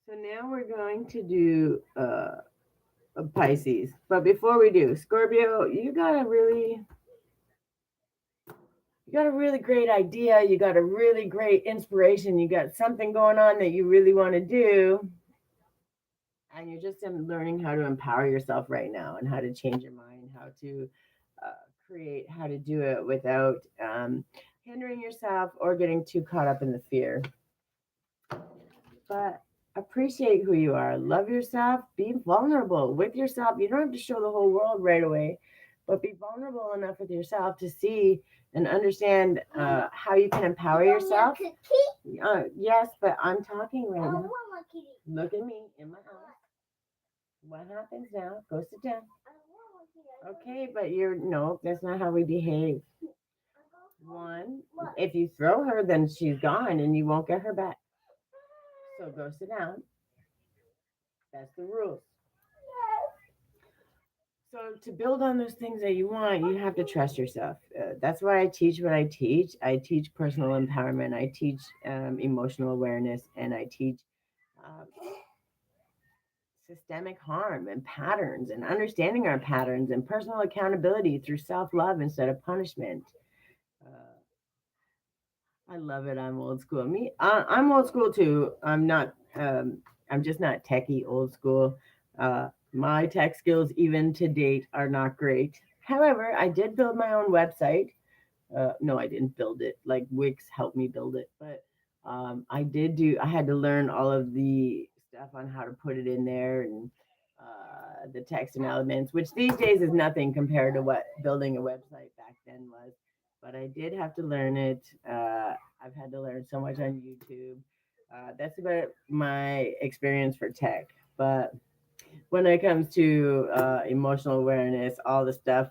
So now we're going to do a Pisces. But before we do, Scorpio, you got a really great idea, you got a really great inspiration, you got something going on that you really want to do, and you're just learning how to empower yourself right now and how to change your mind, how to create, how to do it without hindering yourself or getting too caught up in the fear. But appreciate who you are, love yourself, be vulnerable with yourself. You don't have to show the whole world right away, but be vulnerable enough with yourself to see and understand how you can empower yourself. Yes, but I'm talking right now. Look at me in my eyes. What happens now? Go sit down. Okay, but you're no, that's not how we behave. One, if you throw her, then she's gone and you won't get her back. So go sit down. That's the rules. So to build on those things that you want, you have to trust yourself. That's why I teach what I teach. I teach personal empowerment. I teach emotional awareness, and I teach uh, systemic harm and patterns, and understanding our patterns, and personal accountability through self love instead of punishment. Uh, I love it. I'm old school. I'm old school too. I'm not. I'm just not techie old school. My tech skills, even to date, are not great. However, I did build my own website. No, I didn't build it. Like Wix helped me build it, but I did do. I had to learn all of the stuff on how to put it in there and the text and elements, which these days is nothing compared to what building a website back then was. But I did have to learn it. I've had to learn so much on YouTube. That's about my experience for tech. But when it comes to emotional awareness, all the stuff,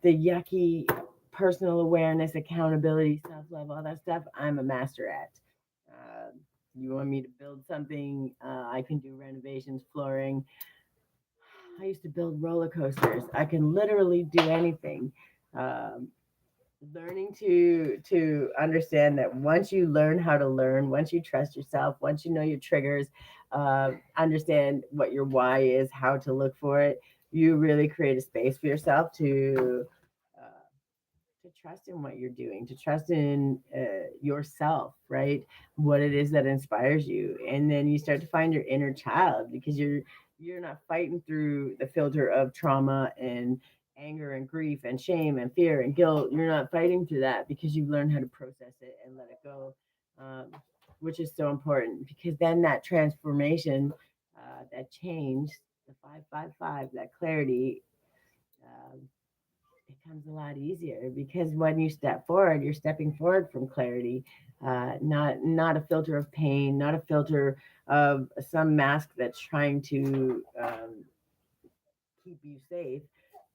the yucky personal awareness, accountability, self love, all that stuff, I'm a master at. Uh, you want me to build something? I can do renovations, flooring. I used to build roller coasters. I can literally do anything. Um, Learning to understand that once you learn how to learn, once you trust yourself, once you know your triggers, understand what your why is, how to look for it, you really create a space for yourself uh, to trust in what you're doing, to trust in yourself, right? What it is that inspires you, and then you start to find your inner child because you're not fighting through the filter of trauma and anger and grief and shame and fear and guilt. You're not fighting through that because you've learned how to process it and let it go, um, which is so important because then that transformation, that change, the 555, that clarity. Um, becomes a lot easier because when you step forward, you're stepping forward from clarity, not a filter of pain, not a filter of some mask that's trying to keep you safe.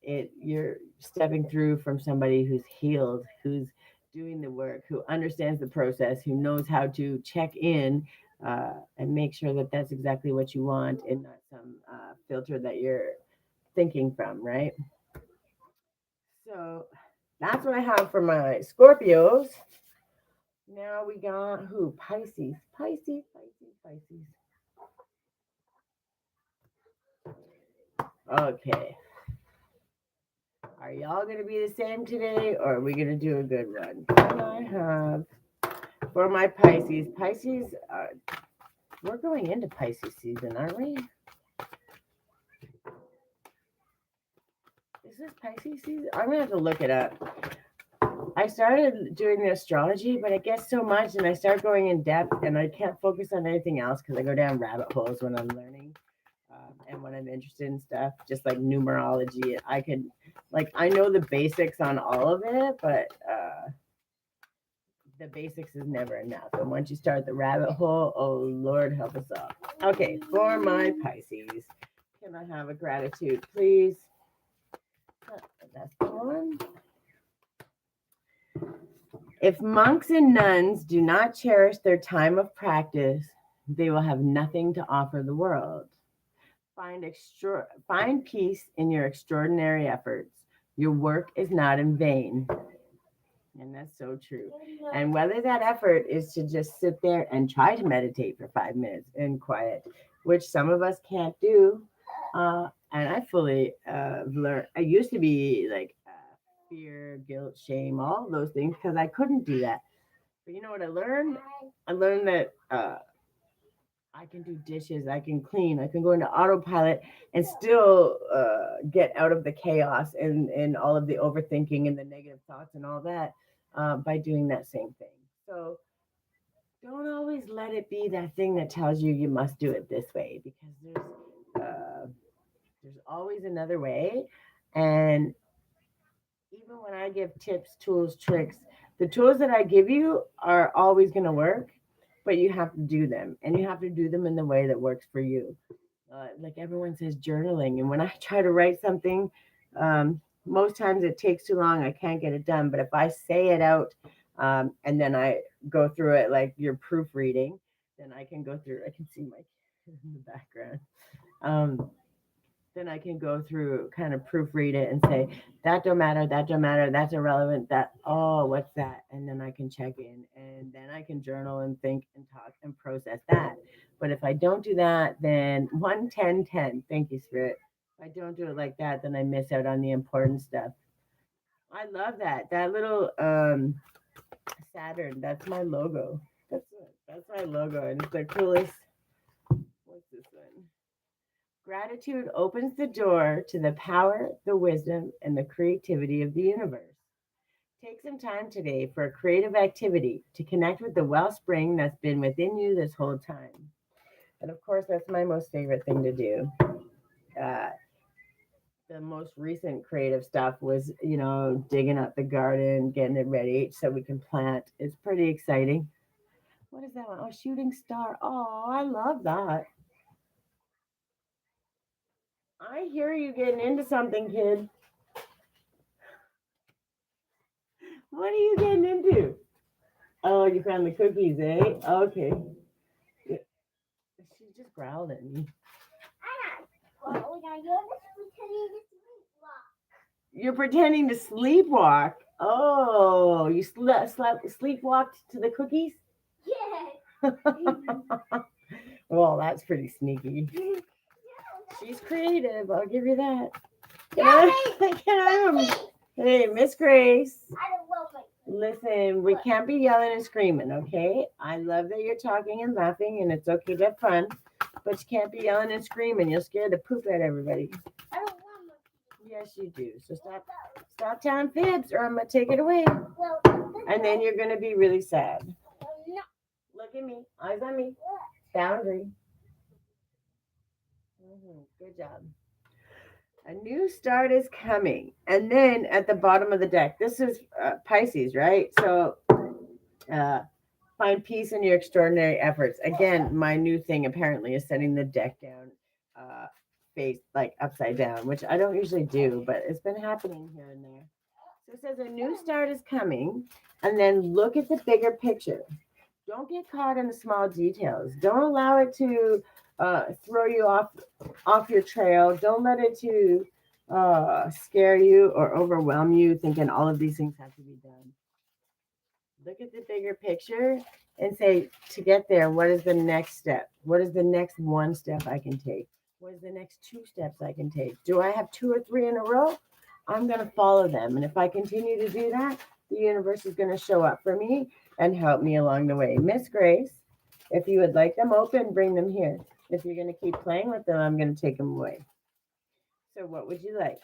You're stepping through from somebody who's healed, who's doing the work, who understands the process, who knows how to check in and make sure that that's exactly what you want and not some filter that you're thinking from, right? So that's what I have for my Scorpios. Now we got who? Pisces. Pisces, Pisces, Pisces. Okay. Are y'all going to be the same today or are we going to do a good one? Can I have for my Pisces? Pisces, we're going into Pisces season, aren't we? Is this Pisces season? I'm going to have to look it up. I started doing the astrology, but I get so much and I start going in depth and I can't focus on anything else because I go down rabbit holes when I'm learning. And when I'm interested in stuff, just like numerology, I could, like, I know the basics on all of it, but the basics is never enough. And once you start the rabbit hole, oh Lord, help us all. Okay, for my Pisces, can I have a gratitude, please? That's the one. If monks and nuns do not cherish their time of practice, they will have nothing to offer the world. Find peace in your extraordinary efforts. Your work is not in vain. And that's so true. And whether that effort is to just sit there and try to meditate for 5 minutes in quiet, which some of us can't do. And I fully learned. I used to be like fear, guilt, shame, all of those things because I couldn't do that. But you know what I learned? I learned that I can do dishes, I can clean, I can go into autopilot and still get out of the chaos and all of the overthinking and the negative thoughts and all that by doing that same thing. So don't always let it be that thing that tells you you must do it this way because uh, there's always another way. And even when I give tips, tools, tricks, the tools that I give you are always going to work, but you have to do them and you have to do them in the way that works for you. Like everyone says, journaling. And when I try to write something, most times it takes too long. I can't get it done. But if I say it out and then I go through it like you're proofreading, then I can go through, I can see my kid in the background. Um, then I can go through, kind of proofread it and say, that don't matter, that's irrelevant, that, oh, what's that? And then I can check in and then I can journal and think and talk and process that. But if I don't do that, then 1 10 10. Thank you, Spirit. If I don't do it like that, then I miss out on the important stuff. I love that. That little Saturn, that's my logo. That's my logo. And it's the coolest. What's this one? Gratitude opens the door to the power, the wisdom, and the creativity of the universe. Take some time today for a creative activity to connect with the wellspring that's been within you this whole time. And of course, that's my most favorite thing to do. Uh, the most recent creative stuff was, digging up the garden, getting it ready so we can plant. It's pretty exciting. What is that one? Oh, shooting star. Oh, I love that. I hear you getting into something, kid. What are you getting into? Oh, you found the cookies, eh? Okay. Yeah, she just growled at me. You're pretending to sleepwalk. Oh, you sleepwalked to the cookies? Yeah. Well, that's pretty sneaky. She's creative. I'll give you that. Can I? Hey, Miss Grace. Listen, we can't be yelling and screaming, okay? I love that you're talking and laughing, and it's okay to have fun, but you can't be yelling and screaming. You'll scare the poop out of everybody. Yes, you do. So stop telling fibs, or I'm gonna take it away, and then you're gonna be really sad. Look at me, eyes on me. Boundary. Good job. A new start is coming, and then at the bottom of the deck, this is Pisces, right? So uh, find peace in your extraordinary efforts. Again, my new thing apparently is setting the deck down uh, face like upside down, which I don't usually do, but it's been happening here and there. So it says a new start is coming, and then look at the bigger picture. Don't get caught in the small details. Don't allow it to throw you off your trail. Don't let it to scare you or overwhelm you, thinking all of these things have to be done. Look at the bigger picture and say, to get there, what is the next step? What is the next one step I can take? What is the next two steps I can take? Do I have two or three in a row? I'm going to follow them. And if I continue to do that, the universe is going to show up for me and help me along the way. Miss Grace, if you would like them open, bring them here. If you're going to keep playing with them, I'm going to take them away. So, what would you like?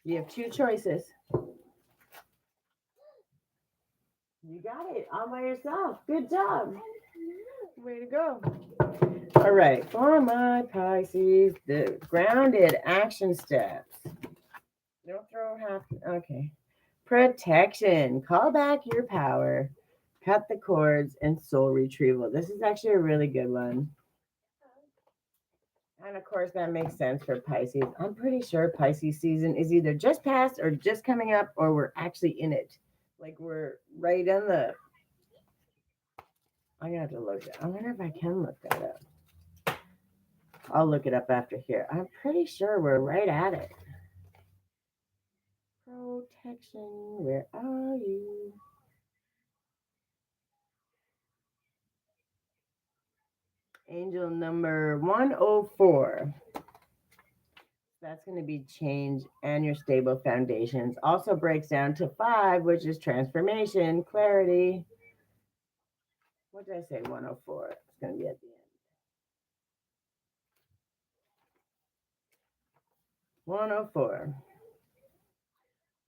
You have two choices. You got it all by yourself. Good job. Way to go. All right, for my Pisces, the grounded action steps. Don't throw half. Okay. Protection. Call back your power. Cut the cords and soul retrieval. This is actually a really good one. And of course, that makes sense for Pisces. I'm pretty sure Pisces season is either just past or just coming up, or we're actually in it. Like we're right on the. I'm gonna have to look. I wonder if I can look that up. I'll look it up after here. I'm pretty sure we're right at it. Protection, where are you? Angel number 104. That's going to be change and your stable foundations. Also breaks down to five, which is transformation, clarity. What did I say? 104. It's going to be at the end. 104.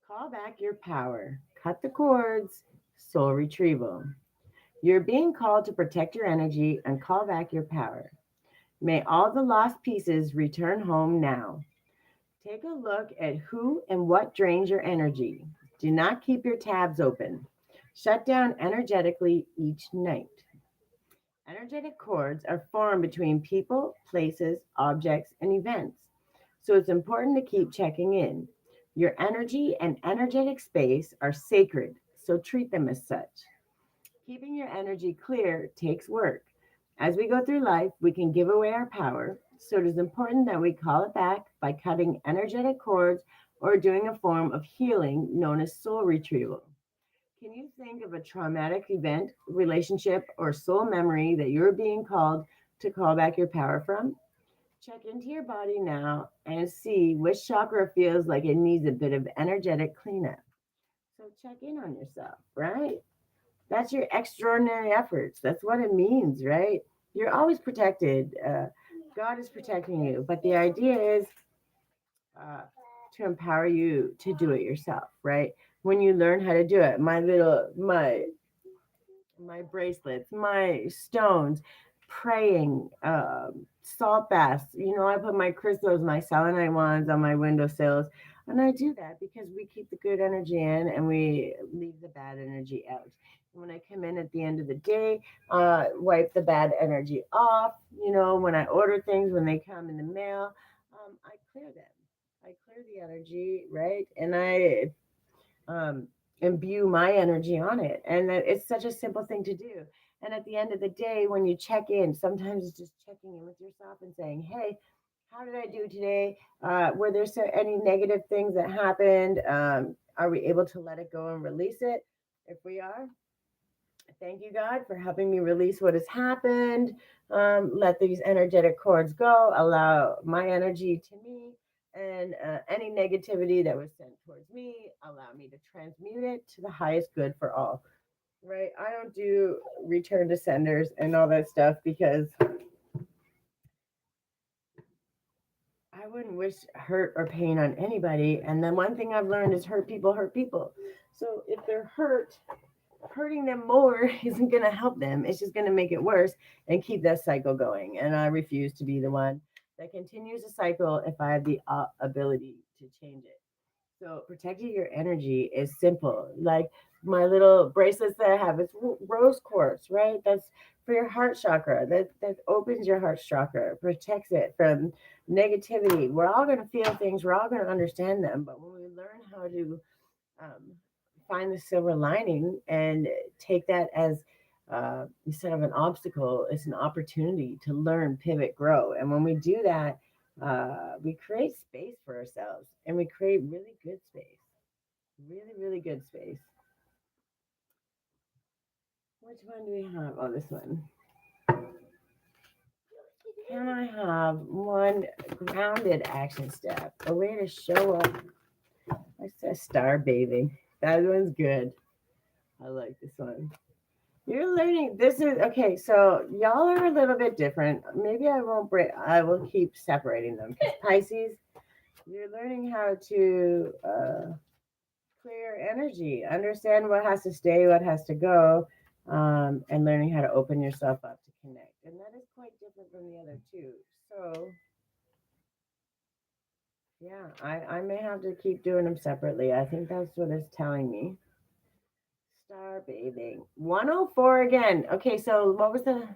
Call back your power. Cut the cords. Soul retrieval. You're being called to protect your energy and call back your power. May all the lost pieces return home now. Take a look at who and what drains your energy. Do not keep your tabs open. Shut down energetically each night. Energetic cords are formed between people, places, objects, and events. So it's important to keep checking in. Your energy and energetic space are sacred, so treat them as such. Keeping your energy clear takes work. As we go through life, we can give away our power, so it is important that we call it back by cutting energetic cords or doing a form of healing known as soul retrieval. Can you think of a traumatic event, relationship, or soul memory that you're being called to call back your power from? Check into your body now and see which chakra feels like it needs a bit of energetic cleanup. So check in on yourself, right? That's your extraordinary efforts. That's what it means, right? You're always protected. God is protecting you. But the idea is uh, to empower you to do it yourself, right? When you learn how to do it, my bracelets, my stones, praying, salt baths. You know, I put my crystals, my selenite wands on my windowsills. And I do that because we keep the good energy in and we leave the bad energy out. When I come in at the end of the day, wipe the bad energy off. You know, when I order things, when they come in the mail, I clear them. I clear the energy, right? And I um, imbue my energy on it. And it's such a simple thing to do. And at the end of the day, when you check in, sometimes it's just checking in with yourself and saying, hey, how did I do today? Were there any negative things that happened? Are we able to let it go and release it? If we are, thank you, God, for helping me release what has happened. Let these energetic cords go. Allow my energy to me. And any negativity that was sent towards me, allow me to transmute it to the highest good for all. Right? I don't do return to senders and all that stuff because I wouldn't wish hurt or pain on anybody. And then one thing I've learned is hurt people hurt people. So if they're hurt, hurting them more isn't going to help them. It's just going to make it worse and keep that cycle going. And I refuse to be the one that continues a cycle if I have the ability to change it. So protecting your energy is simple. Like my little bracelets that I have, it's rose quartz, right? That's for your heart chakra. That opens your heart chakra, protects it from negativity. We're all going to feel things. We're all going to understand them. But when we learn how to um, find the silver lining and take that as instead of an obstacle, it's an opportunity to learn, pivot, grow. And when we do that, we create space for ourselves and we create really good space. Really, really good space. Which one do we have? Oh, this one. Can I have one grounded action step? A way to show up. I said star bathing. That one's good. I like this one. You're learning. This is okay. So y'all are a little bit different. Maybe I won't break. I will keep separating them. 'Cause Pisces, you're learning how to clear energy, understand what has to stay, what has to go, and learning how to open yourself up to connect. And that is quite different from the other two. So yeah, I may have to keep doing them separately. I think that's what it's telling me. Star bathing. 104 again. Okay, so what was the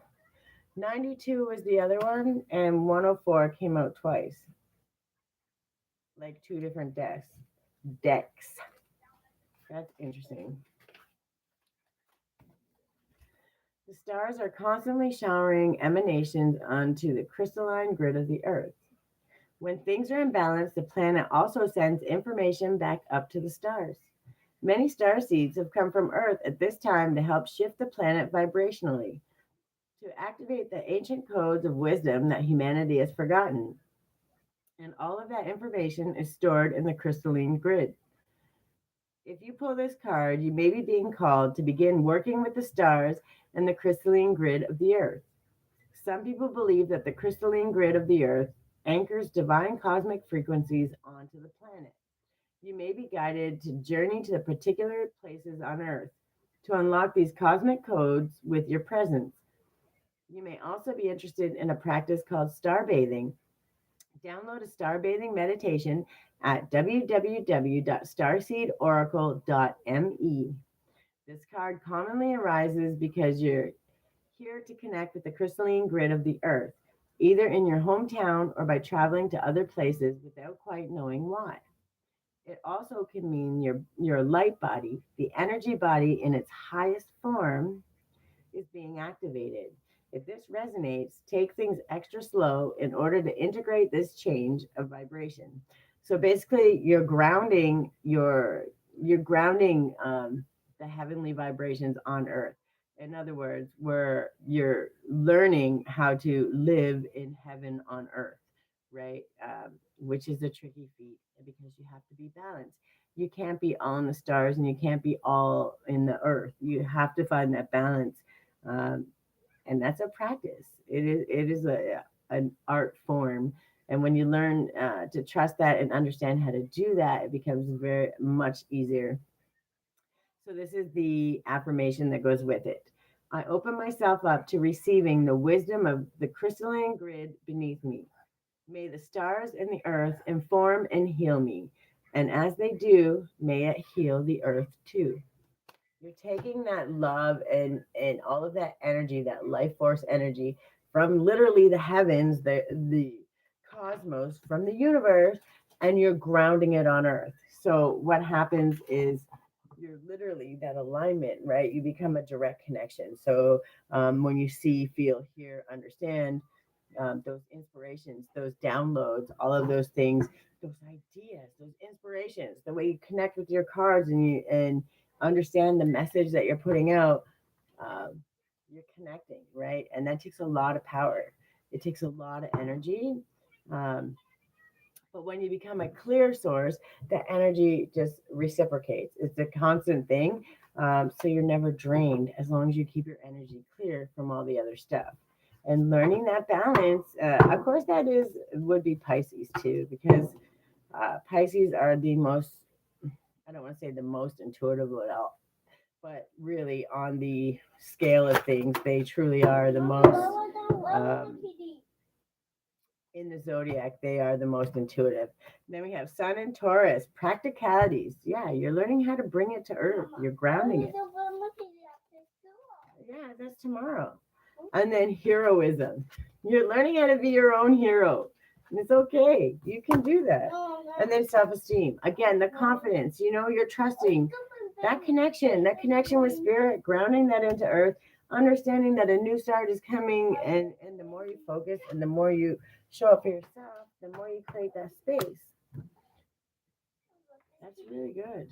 92 was the other one, and 104 came out twice, like two different decks. Decks. That's interesting. The stars are constantly showering emanations onto the crystalline grid of the Earth. When things are in balance, the planet also sends information back up to the stars. Many star seeds have come from Earth at this time to help shift the planet vibrationally, to activate the ancient codes of wisdom that humanity has forgotten. And all of that information is stored in the crystalline grid. If you pull this card, you may be being called to begin working with the stars and the crystalline grid of the earth. Some people believe that the crystalline grid of the earth anchors divine cosmic frequencies onto the planet. You may be guided to journey to the particular places on earth to unlock these cosmic codes with your presence. You may also be interested in a practice called star bathing. Download a star bathing meditation at www.starseedoracle.me. This card commonly arises because you're here to connect with the crystalline grid of the earth, either in your hometown or by traveling to other places without quite knowing why. It also can mean your light body, the energy body in its highest form, is being activated. If this resonates, take things extra slow in order to integrate this change of vibration. So basically, you're grounding the heavenly vibrations on Earth. In other words, where you're learning how to live in heaven on Earth, right? Which is a tricky feat because you have to be balanced. You can't be all in the stars and you can't be all in the earth. You have to find that balance, um, and that's a practice. It is an art form, and when you learn to trust that and understand how to do that, it becomes very much easier. So this is the affirmation that goes with it. I open myself up to receiving the wisdom of the crystalline grid beneath me. May the stars and the earth inform and heal me, and as they do, may it heal the earth too. You're taking that love and all of that energy, that life force energy from literally the heavens, the cosmos, from the universe, and you're grounding it on earth. So what happens is you're literally that alignment, right? You become a direct connection. So when you see, feel, hear, understand, those inspirations, those downloads, all of those things, those ideas, those inspirations, the way you connect with your cards and understand the message that you're putting out, um, you're connecting, right? And that takes a lot of power. It takes a lot of energy. Um, but when you become a clear source, the energy just reciprocates. It's a constant thing. So you're never drained as long as you keep your energy clear from all the other stuff. And learning that balance, of course, that is would be Pisces too, because Pisces are the most, I don't want to say the most intuitive at all, but really on the scale of things, they truly are the most, um, in the zodiac, they are the most intuitive. Then we have Sun and Taurus, practicalities. Yeah, you're learning how to bring it to earth. You're grounding it. Yeah, that's tomorrow. And then heroism. You're learning how to be your own hero. And it's okay. You can do that. And then self-esteem. Again, the confidence. You're trusting that connection with spirit, grounding that into earth, understanding that a new start is coming, and the more you focus and the more you show up for yourself, the more you create that space. That's really good.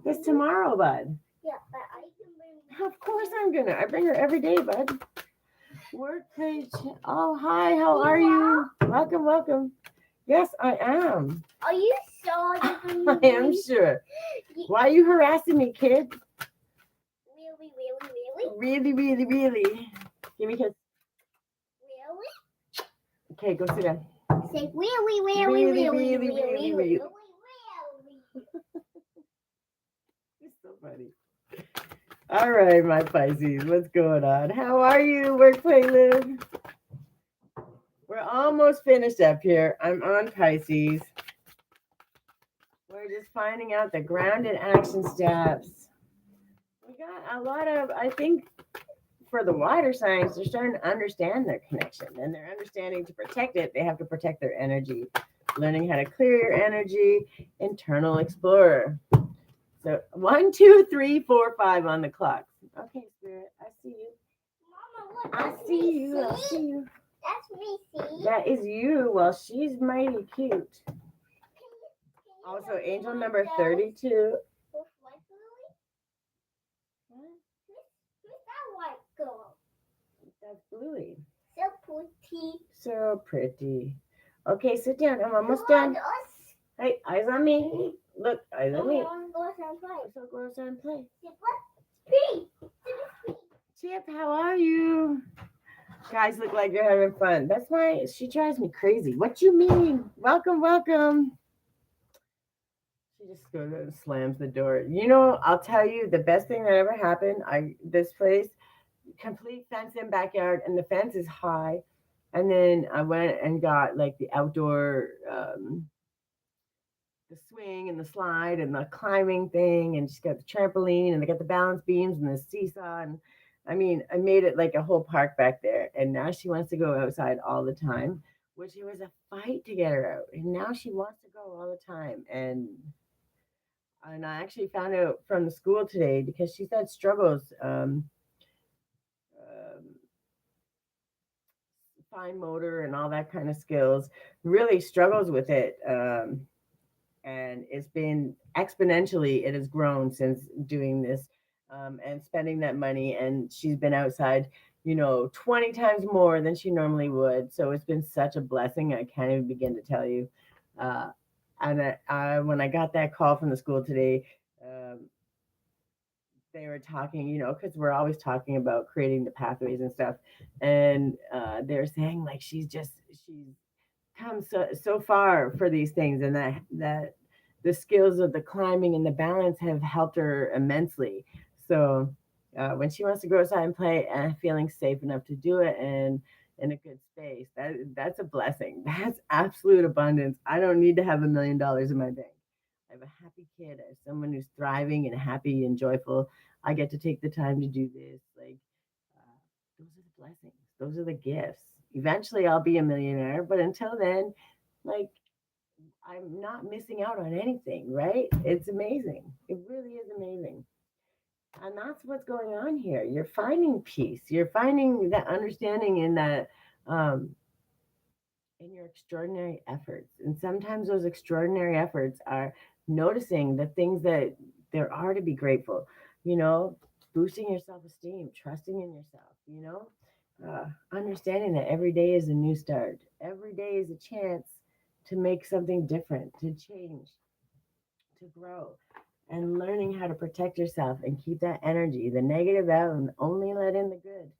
It's tomorrow, bud. Yeah, but I can bring. Of course I'm gonna. I bring her every day, bud. Work page. Oh, hi. How are you? Welcome, welcome. Yes, I am. Are you sure you can I am sure. Why are you harassing me, kid? Really, really, really? Really, really, really. Give me a kiss. Really? Okay, go sit down. Say really, really, really, really, really, really. You're so funny. All right, my Pisces, what's going on? How are you? Work, play, live. We're almost finished up here. I'm on Pisces. We're just finding out the grounded action steps. We got a lot of, I think, for the water signs, they're starting to understand their connection and they're understanding to protect it. They have to protect their energy, learning how to clear your energy, internal explorer. So 1, 2, 3, 4, 5 on the clock. Okay, Spirit, I see you. Mama, look, I see you. I see you. That's me, see? That is you. Well, she's mighty cute. Also, angel number 32. So pretty. Okay, sit down. I'm almost done. Hey, eyes on me. Look, eyes on me. So go outside and play. Chip, how are you? Guys look like you're having fun. That's why she drives me crazy. What you mean? Welcome, welcome. She just goes and slams the door. You know, I'll tell you the best thing that ever happened. I this place, complete fence in backyard, and the fence is high. And then I went and got like the outdoor the swing and the slide and the climbing thing, and she's got the trampoline, and they got the balance beams and the seesaw, and I mean, I made it like a whole park back there. And now she wants to go outside all the time, which it was a fight to get her out, and now she wants to go all the time. And I actually found out from the school today because she's had struggles, fine motor and all that kind of skills, really struggles with it. And it's been exponentially, it has grown since doing this, and spending that money. And she's been outside, 20 times more than she normally would. So it's been such a blessing. I can't even begin to tell you. Uh, when I got that call from the school today, um, they were talking, because we're always talking about creating the pathways and stuff. And they're saying like she's come so far for these things, and that the skills of the climbing and the balance have helped her immensely. So when she wants to go outside and play and feeling safe enough to do it, and in a good space, that's a blessing. That's absolute abundance. I don't need to have $1 million in my bank. I have a happy kid. I have someone who's thriving and happy and joyful. I get to take the time to do this. Like, those are the blessings. Those are the gifts. Eventually, I'll be a millionaire, but until then, like, I'm not missing out on anything, right? It's amazing. It really is amazing. And that's what's going on here. You're finding peace. You're finding that understanding um, in your extraordinary efforts. And sometimes those extraordinary efforts are noticing the things that there are to be grateful, you know, boosting your self esteem, trusting in yourself, understanding that every day is a new start. Every day is a chance to make something different, to change, to grow, and learning how to protect yourself and keep that energy, the negative out, and only let in the good.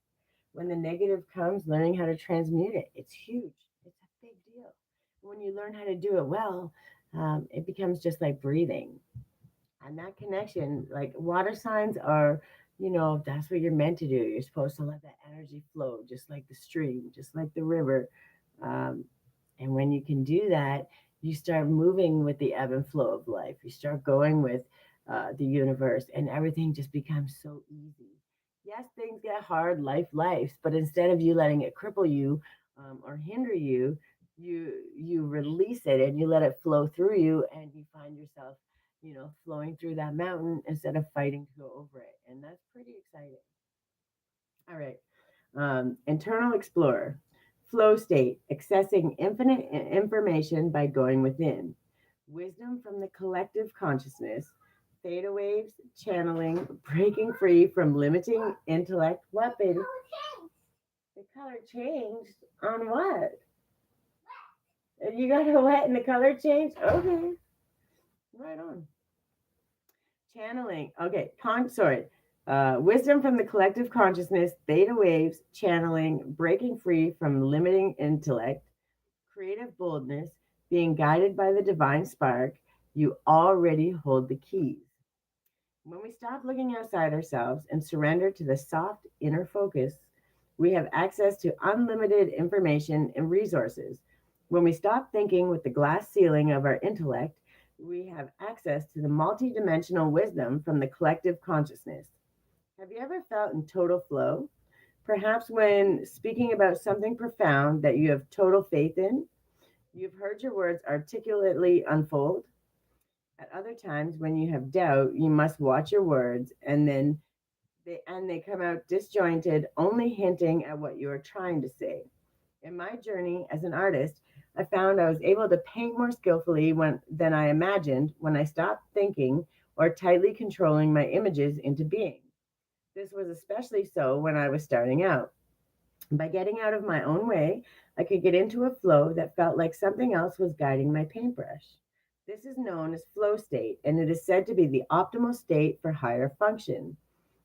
When the negative comes, learning how to transmute it, it's huge. It's a big deal. When you learn how to do it well, it becomes just like breathing. And that connection, like water signs are, that's what you're meant to do. You're supposed to let that energy flow, just like the stream, just like the river. Um, and when you can do that, you start moving with the ebb and flow of life. You start going with the universe, and everything just becomes so easy. Yes, things get hard, life, but instead of you letting it cripple you, or hinder you, you release it and you let it flow through you, and you find yourself, flowing through that mountain instead of fighting to go over it. And that's pretty exciting. All right. Internal explorer, flow state, accessing infinite information by going within, wisdom from the collective consciousness, theta waves, channeling, breaking free from limiting intellect. What, baby? The color changed on what? You got a wet and the color changed? Okay, right on. Channeling. Okay, sorry. Wisdom from the collective consciousness, theta waves, channeling, breaking free from limiting intellect, creative boldness, being guided by the divine spark. You already hold the keys. When we stop looking outside ourselves and surrender to the soft inner focus, we have access to unlimited information and resources. When we stop thinking with the glass ceiling of our intellect, we have access to the multidimensional wisdom from the collective consciousness. Have you ever felt in total flow? Perhaps when speaking about something profound that you have total faith in, you've heard your words articulately unfold. At other times, when you have doubt, you must watch your words, and then they come out disjointed, only hinting at what you are trying to say. In my journey as an artist, I found I was able to paint more skillfully than I imagined when I stopped thinking or tightly controlling my images into being. This was especially so when I was starting out. By getting out of my own way, I could get into a flow that felt like something else was guiding my paintbrush. This is known as flow state, and it is said to be the optimal state for higher function.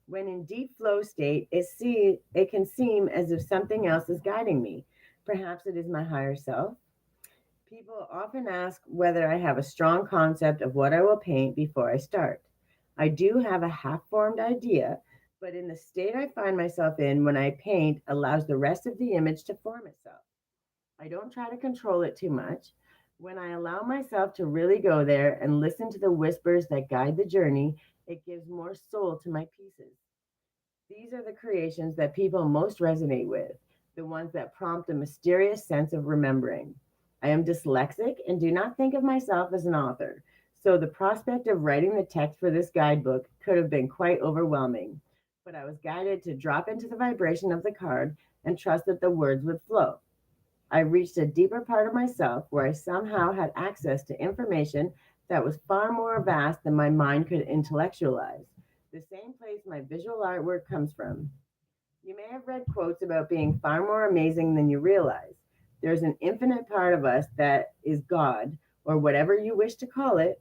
When in deep flow state, it can seem as if something else is guiding me. Perhaps it is my higher self. People often ask whether I have a strong concept of what I will paint before I start. I do have a half formed idea, but in the state I find myself in when I paint allows the rest of the image to form itself. I don't try to control it too much. When I allow myself to really go there and listen to the whispers that guide the journey, it gives more soul to my pieces. These are the creations that people most resonate with, the ones that prompt a mysterious sense of remembering. I am dyslexic and do not think of myself as an author, so the prospect of writing the text for this guidebook could have been quite overwhelming. But I was guided to drop into the vibration of the card and trust that the words would flow. I reached a deeper part of myself where I somehow had access to information that was far more vast than my mind could intellectualize, the same place my visual artwork comes from. You may have read quotes about being far more amazing than you realize. There's an infinite part of us that is God, or whatever you wish to call it,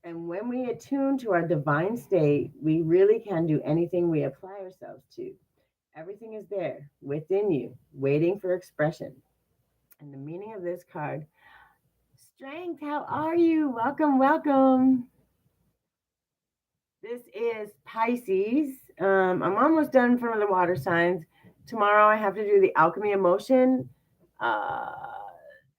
and when we attune to our divine state, we really can do anything we apply ourselves to. Everything is there within you, waiting for expression. And the meaning of this card, Strength, how are you? Welcome, welcome. This is Pisces. I'm almost done for the water signs. Tomorrow I have to do the Alchemy Emotion, uh,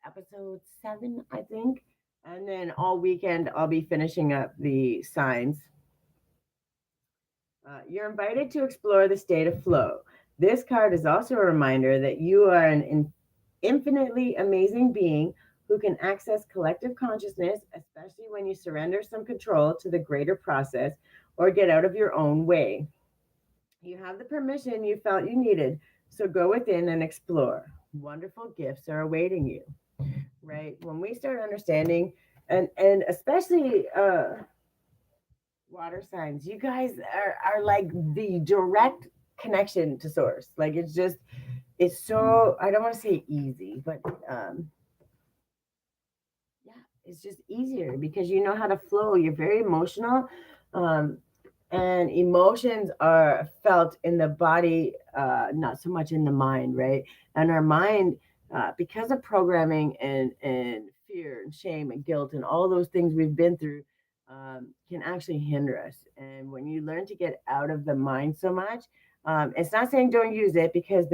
episode 7, I think. And then all weekend I'll be finishing up the signs. You're invited to explore the state of flow. This card is also a reminder that you are an infinitely amazing being who can access collective consciousness, especially when you surrender some control to the greater process or get out of your own way. You have the permission you felt you needed, so go within and explore. Wonderful gifts are awaiting you, right? When we start understanding, and especially water signs, you guys are like the direct connection to source. Like it's so, I don't want to say easy, but yeah, it's just easier because you know how to flow. You're very emotional. Um, and emotions are felt in the body, not so much in the mind, right? And our mind, because of programming and fear and shame and guilt and all those things we've been through, can actually hinder us. And when you learn to get out of the mind so much, it's not saying don't use it because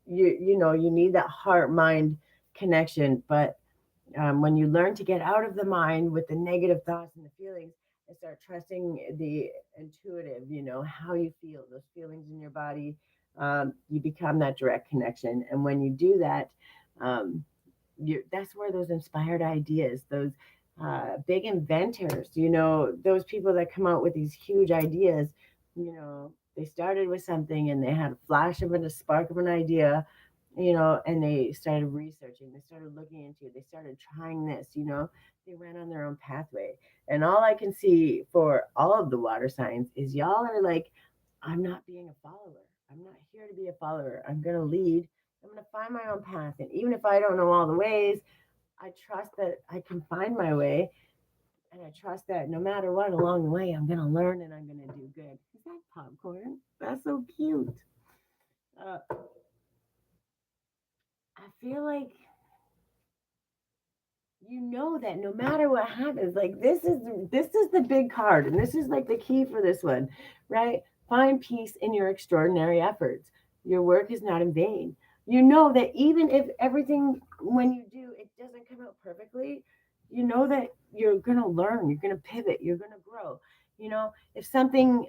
you know you need that heart mind connection, but when you learn to get out of the mind with the negative thoughts and the feelings and start trusting the intuitive, you know, how you feel, those feelings in your body, you become that direct connection. And when you do that, um, that's where those inspired ideas, those big inventors, you know, those people that come out with these huge ideas, you know, they started with something and they had a flash of it, a spark of an idea, you know, and they started researching, they started looking into it, they started trying this, you know, they went on their own pathway. And all I can see for all of the water signs is y'all are like, I'm not being a follower. I'm not here to be a follower. I'm going to lead. I'm going to find my own path. And even if I don't know all the ways, I trust that I can find my way. And I trust that no matter what along the way, I'm going to learn and I'm going to do good. Is that popcorn? That's so cute. Uh, I feel like you know that no matter what happens, like this is the big card, and this is like the key for this one, right? Find peace in your extraordinary efforts. Your work is not in vain. You know that even if everything when you do it doesn't come out perfectly, you know that you're gonna learn, you're gonna pivot, you're gonna grow. You know, if something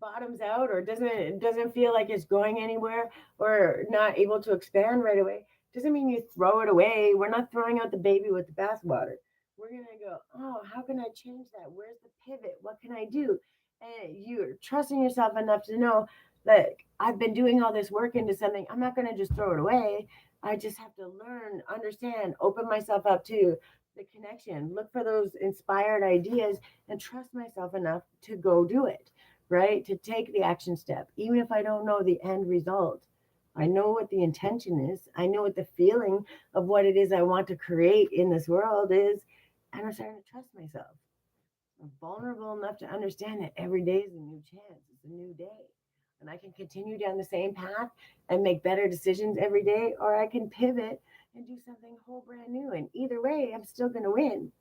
bottoms out or doesn't feel like it's going anywhere or not able to expand right away, doesn't mean you throw it away. We're not throwing out the baby with the bathwater. We're gonna go, oh, how can I change that? Where's the pivot? What can I do? And you're trusting yourself enough to know that I've been doing all this work into something. I'm not gonna just throw it away. I just have to learn, understand, open myself up to the connection, look for those inspired ideas and trust myself enough to go do it, right? To take the action step, even if I don't know the end result. I know what the intention is. I know what the feeling of what it is I want to create in this world is. And I'm starting to trust myself. I'm vulnerable enough to understand that every day is a new chance, it's a new day. And I can continue down the same path and make better decisions every day, or I can pivot and do something whole brand new. And either way, I'm still going to win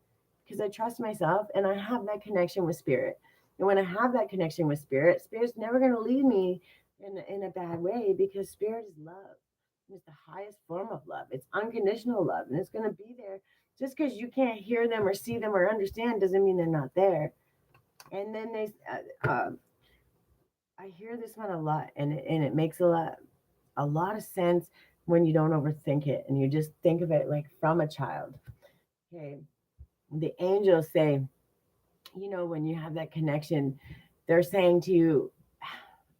because I trust myself and I have that connection with spirit. And when I have that connection with spirit, spirit's never going to lead me in a bad way because spirit is love. It's the highest form of love. It's unconditional love, and it's going to be there. Just because you can't hear them or see them or understand doesn't mean they're not there. And then I hear this one a lot, and it makes a lot of sense when you don't overthink it and you just think of it like from a child. Okay, the angels say, when you have that connection, they're saying to you,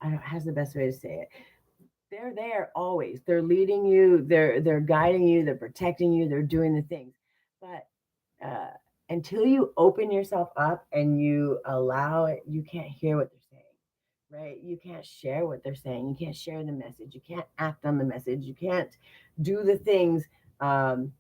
I don't, how's the best way to say it? They're there always. They're leading you. They're guiding you. They're protecting you. They're doing the things. But uh, until you open yourself up and you allow it, you can't hear what they're saying, right? You can't share what they're saying. You can't share the message. You can't act on the message. You can't do the things um,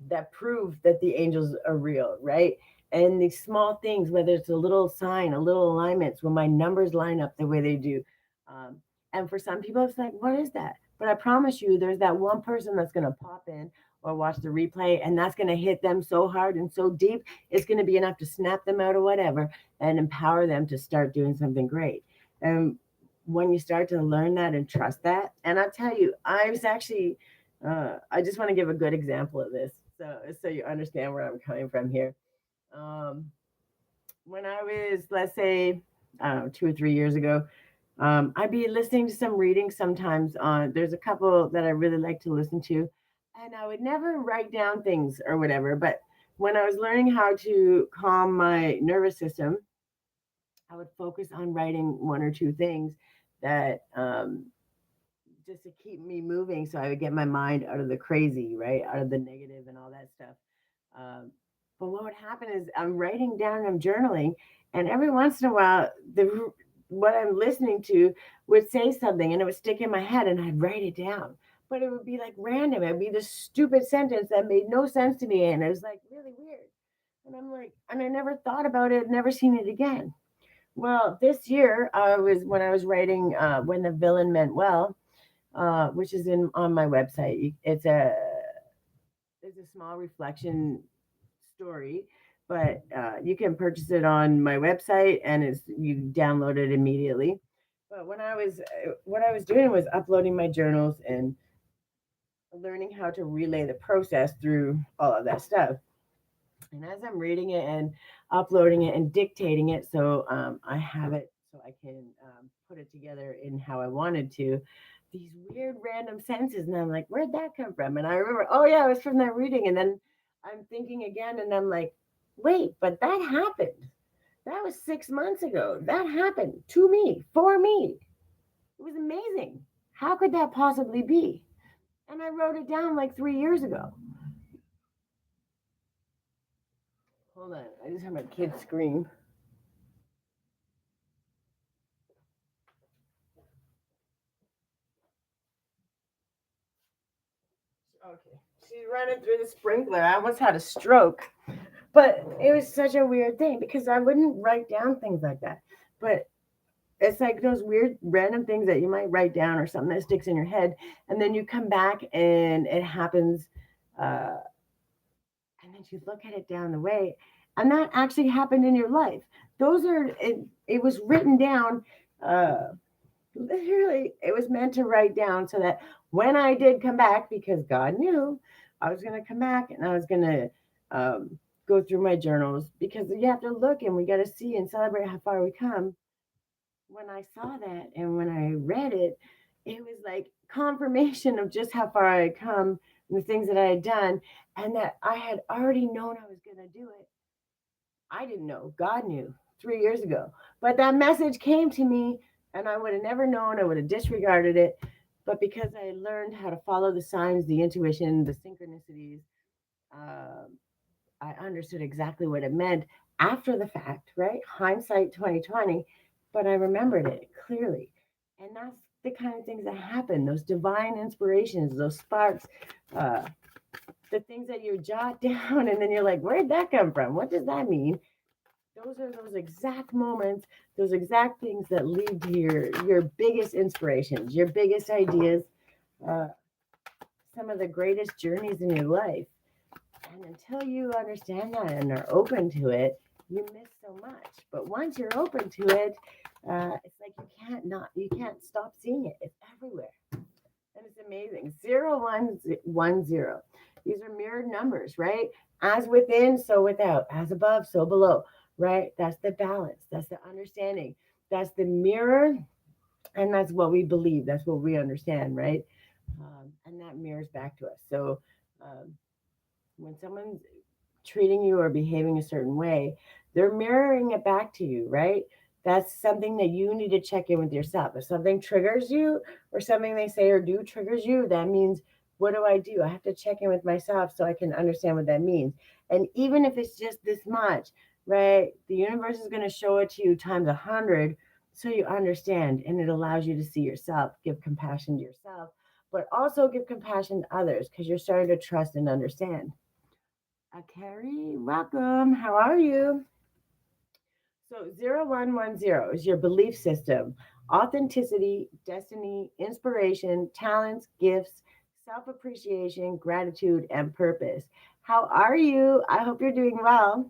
that prove that the angels are real, right? And these small things, whether it's a little sign, a little alignments, when my numbers line up the way they do. Um, and for some people, it's like, what is that? But I promise you, there's that one person that's going to pop in or watch the replay, and that's going to hit them so hard and so deep, it's going to be enough to snap them out of whatever and empower them to start doing something great. And when you start to learn that and trust that, and I'll tell you, I was actually I just want to give a good example of this, so you understand where I'm coming from here. Um, when I was, let's say, I don't know, 2 or 3 years ago, I'd be listening to some readings sometimes. On There's a couple that I really like to listen to, and I would never write down things or whatever. But when I was learning how to calm my nervous system, I would focus on writing one or two things that just to keep me moving so I would get my mind out of the crazy, right? Out of the negative and all that stuff. Um, but what would happen is I'm writing down, I'm journaling, and every once in a while, the what I'm listening to would say something and it would stick in my head and I'd write it down. But it would be like random. It would be this stupid sentence that made no sense to me. And it was like really weird. And I'm like, and I never thought about it, never seen it again. Well, this year, when I was writing When the Villain Meant Well, which is in on my website. It's a small reflection story, but you can purchase it on my website, and you download it immediately. But what I was doing was uploading my journals and learning how to relay the process through all of that stuff. And as I'm reading it and uploading it and dictating it, so I have it so I can put it together in how I wanted to. These weird random sentences, and I'm like, where'd that come from? And I remember, oh yeah, it was from that reading. And then I'm thinking again, and I'm like, wait, but that happened. That was 6 months ago. That happened to me, for me. It was amazing. How could that possibly be? And I wrote it down like 3 years ago. Hold on, I just heard my kid scream. Okay. She's running through the sprinkler. I almost had a stroke. But it was such a weird thing because I wouldn't write down things like that. But it's like those weird random things that you might write down or something that sticks in your head. And then you come back and it happens. Uh, and then you look at it down the way. And that actually happened in your life. It was written down. Uh, Literally, it was meant to write down so that when I did come back, because God knew I was going to come back and I was going to go through my journals because you have to look and we got to see and celebrate how far we come. When I saw that and when I read it, it was like confirmation of just how far I had come and the things that I had done and that I had already known I was going to do it. I didn't know. God knew 3 years ago. But that message came to me and I would have never known. I would have disregarded it. But because I learned how to follow the signs, the intuition, the synchronicities, um, I understood exactly what it meant after the fact, right? Hindsight 2020. but I remembered it clearly. And that's the kind of things that happen, those divine inspirations, those sparks, uh, the things that you jot down, and then you're like, where'd that come from? What does that mean? Those are those exact moments, those exact things that lead to your biggest inspirations, your biggest ideas, uh, some of the greatest journeys in your life. And until you understand that and are open to it, you miss so much. But once you're open to it, it's like you can't stop seeing it. It's everywhere, and it's amazing. 0, 1, 1, 0. These are mirrored numbers, right? As within, so without. As above, so below, right? That's the balance. That's the understanding. That's the mirror, and that's what we believe. That's what we understand, right? And that mirrors back to us. So um, when someone's treating you or behaving a certain way, they're mirroring it back to you, right? That's something that you need to check in with yourself. If something triggers you or something they say or do triggers you, that means what do I do? I have to check in with myself so I can understand what that means. And even if it's just this much, right? The universe is going to show it to you times 100 so you understand, and it allows you to see yourself, give compassion to yourself, but also give compassion to others because you're starting to trust and understand. Carrie, welcome. How are you? So, 0110 is your belief system, authenticity, destiny, inspiration, talents, gifts, self appreciation, gratitude, and purpose. How are you? I hope you're doing well.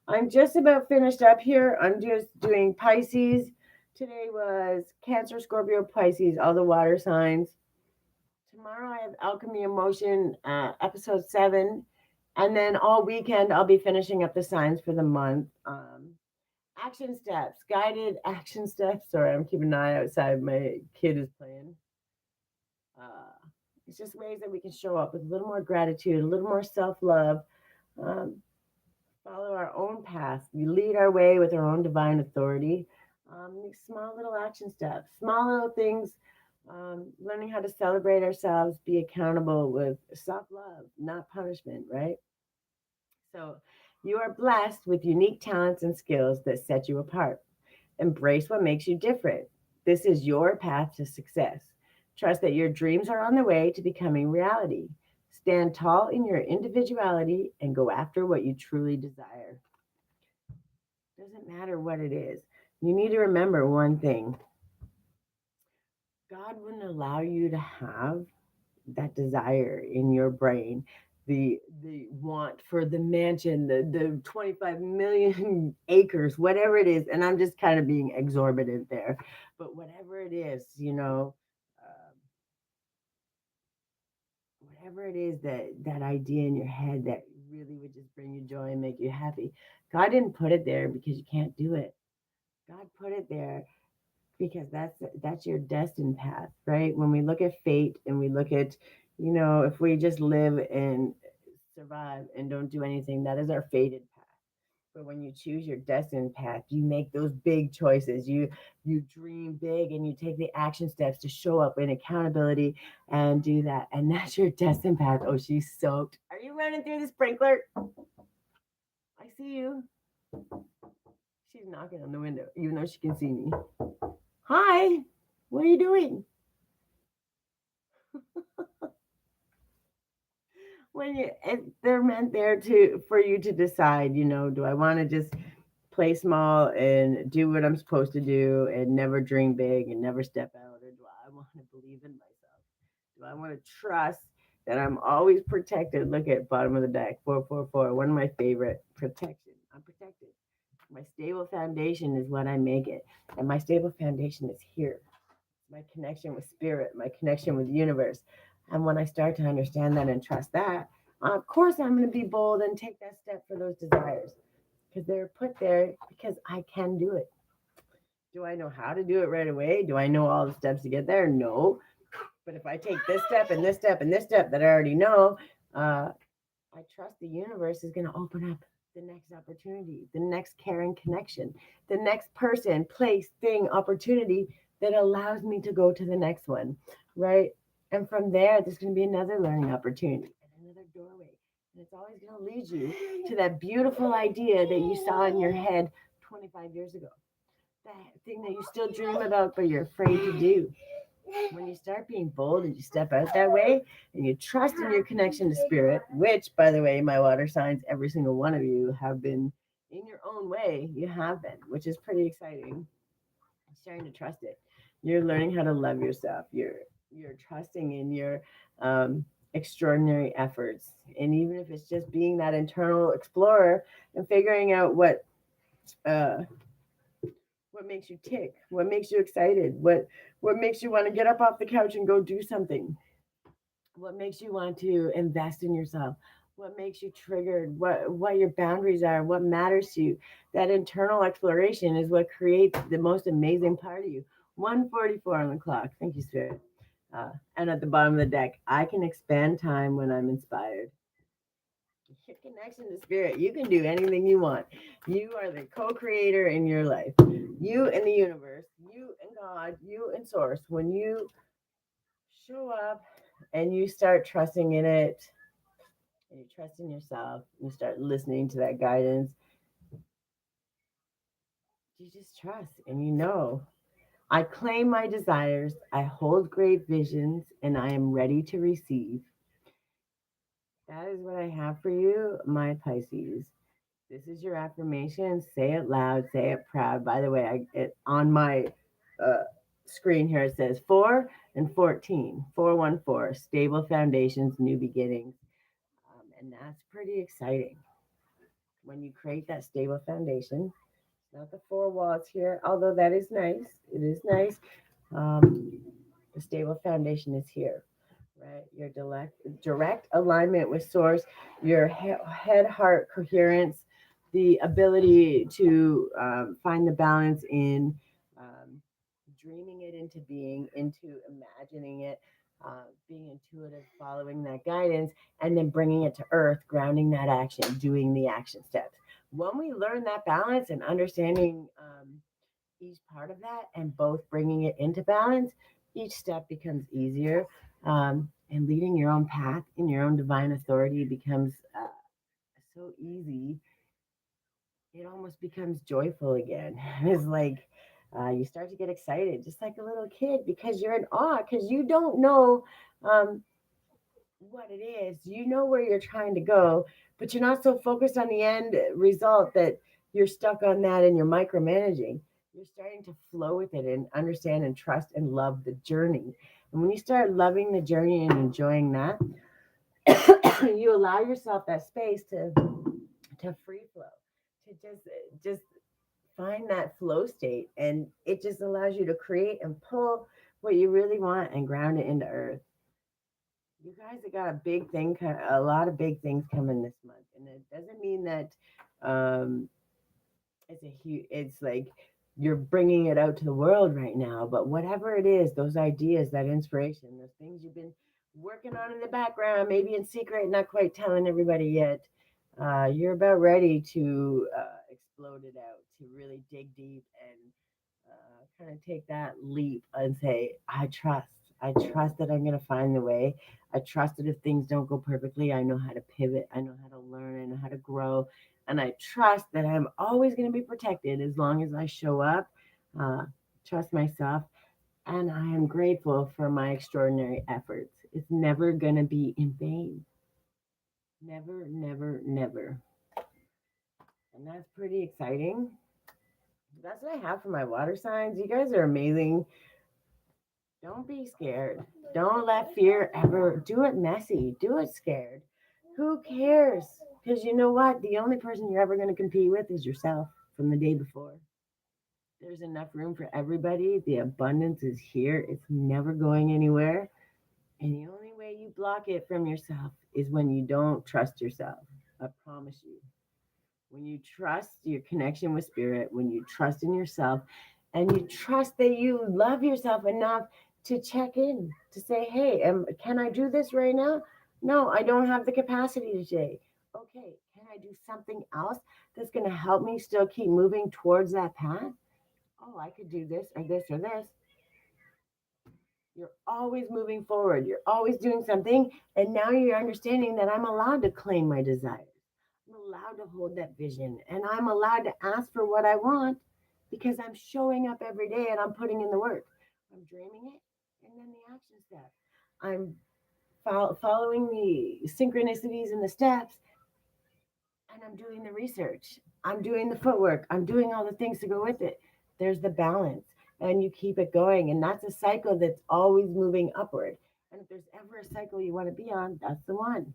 I'm just about finished up here. I'm just doing Pisces. Today was Cancer, Scorpio, Pisces, all the water signs. Tomorrow I have Alchemy Emotion, episode 7. And then all weekend I'll be finishing up the signs for the month. Action steps, guided action steps. Sorry, I'm keeping an eye outside. My kid is playing. Uh, it's just ways that we can show up with a little more gratitude, a little more self love, um, follow our own path. We lead our way with our own divine authority. These small little action steps, small little things, learning how to celebrate ourselves, be accountable with self love, not punishment, right? So you are blessed with unique talents and skills that set you apart. Embrace what makes you different. This is your path to success. Trust that your dreams are on the way to becoming reality. Stand tall in your individuality and go after what you truly desire. Doesn't matter what it is. You need to remember one thing. God wouldn't allow you to have that desire in your brain, the want for the mansion, the 25 million acres, whatever it is. And I'm just kind of being exorbitant there, but whatever it is, uh, whatever it is, that idea in your head that really would just bring you joy and make you happy, God didn't put it there because you can't do it. God put it there because that's your destined path, right? When we look at fate and we look at, if we just live and survive and don't do anything, that is our fated path. But when you choose your destined path, you make those big choices. You dream big and you take the action steps to show up in accountability and do that. And that's your destined path. Oh, she's soaked. Are you running through the sprinkler? I see you. She's knocking on the window, even though she can see me. Hi, what are you doing? They're meant there to for you to decide, do I want to just play small and do what I'm supposed to do and never dream big and never step out, or do I want to believe in myself? Do I want to trust that I'm always protected? Look at bottom of the deck, 444, one of my favorite, protection. I'm protected. My stable foundation is what I make it, and my stable foundation is here. My connection with spirit, my connection with the universe. And when I start to understand that and trust that, of course I'm going to be bold and take that step for those desires because they're put there because I can do it. Do I know how to do it right away? Do I know all the steps to get there? No. But if I take this step and this step and this step that I already know, uh, I trust the universe is going to open up the next opportunity, the next caring connection, the next person, place, thing, opportunity that allows me to go to the next one, right? And from there, there's going to be another learning opportunity and another doorway. And it's always going to lead you to that beautiful idea that you saw in your head 25 years ago. that thing that you still dream about, but you're afraid to do. When you start being bold and you step out that way and you trust in your connection to spirit, which, by the way, my water signs, every single one of you have been in your own way, you have been, which is pretty exciting. Starting to trust it. You're learning how to love yourself. You're trusting in your um, extraordinary efforts, and even if it's just being that internal explorer and figuring out uh, what makes you tick, what makes you excited, what makes you want to get up off the couch and go do something, what makes you want to invest in yourself, what makes you triggered, what your boundaries are, what matters to you. That internal exploration is what creates the most amazing part of you. 144 on the clock. Thank you, Spirit. And at the bottom of the deck, I can expand time when I'm inspired. Your connection to spirit, you can do anything you want. You are the co-creator in your life. You and the universe, you and God, you and source. When you show up and you start trusting in it, and you trust in yourself, you start listening to that guidance, you just trust and you know. I claim my desires, I hold great visions, and I am ready to receive. That is what I have for you, my Pisces. This is your affirmation. Say it loud, say it proud. By the way, on my uh, screen here it says 4 and 14, 414, stable foundations, new beginnings. And that's pretty exciting when you create that stable foundation. Not the four walls here, although that is nice. It is nice. Um, the stable foundation is here, right? Your direct alignment with source, your head heart coherence, the ability to find the balance in um, dreaming it into being, into imagining it, being intuitive, following that guidance, and then bringing it to earth, grounding that action, doing the action steps. When we learn that balance and understanding each part of that and both bringing it into balance, each step becomes easier. And leading your own path in your own divine authority becomes so easy. It almost becomes joyful again. It's like you start to get excited, just like a little kid, because you're in awe, because you don't know um, what it is. You know where you're trying to go, but you're not so focused on the end result that you're stuck on that and you're micromanaging. You're starting to flow with it and understand and trust and love the journey. And when you start loving the journey and enjoying that, you allow yourself that space to free flow, to just find that flow state, and it just allows you to create and pull what you really want and ground it into earth. You guys have got a big thing, a lot of big things coming this month, and it doesn't mean that um, it's a huge. It's like you're bringing it out to the world right now. But whatever it is, those ideas, that inspiration, those things you've been working on in the background, maybe in secret, not quite telling everybody yet. You're about ready to explode it out, to really dig deep and kind of take that leap and say, I trust. I trust that I'm going to find the way. I trust that if things don't go perfectly, I know how to pivot. I know how to learn. I know how to grow. And I trust that I'm always going to be protected as long as I show up, uh, trust myself. And I am grateful for my extraordinary efforts. It's never going to be in vain. Never, never, never. And that's pretty exciting. That's what I have for my water signs. You guys are amazing. Don't be scared. Don't let fear ever do it messy. Do it scared. Who cares? Because you know what? The only person you're ever going to compete with is yourself from the day before. There's enough room for everybody. The abundance is here. It's never going anywhere. And the only way you block it from yourself is when you don't trust yourself. I promise you. When you trust your connection with spirit, when you trust in yourself, and you trust that you love yourself enough to check in, to say, hey, can I do this right now? No, I don't have the capacity today. Okay, can I do something else that's going to help me still keep moving towards that path? Oh, I could do this or this or this. You're always moving forward. You're always doing something. And now you're understanding that I'm allowed to claim my desires. I'm allowed to hold that vision. And I'm allowed to ask for what I want. because I'm showing up every day and I'm putting in the work. I'm dreaming it, and then the action step. I'm following the synchronicities and the steps, and I'm doing the research. I'm doing the footwork. I'm doing all the things to go with it. There's the balance, and you keep it going. And that's a cycle that's always moving upward. And if there's ever a cycle you want to be on, that's the one.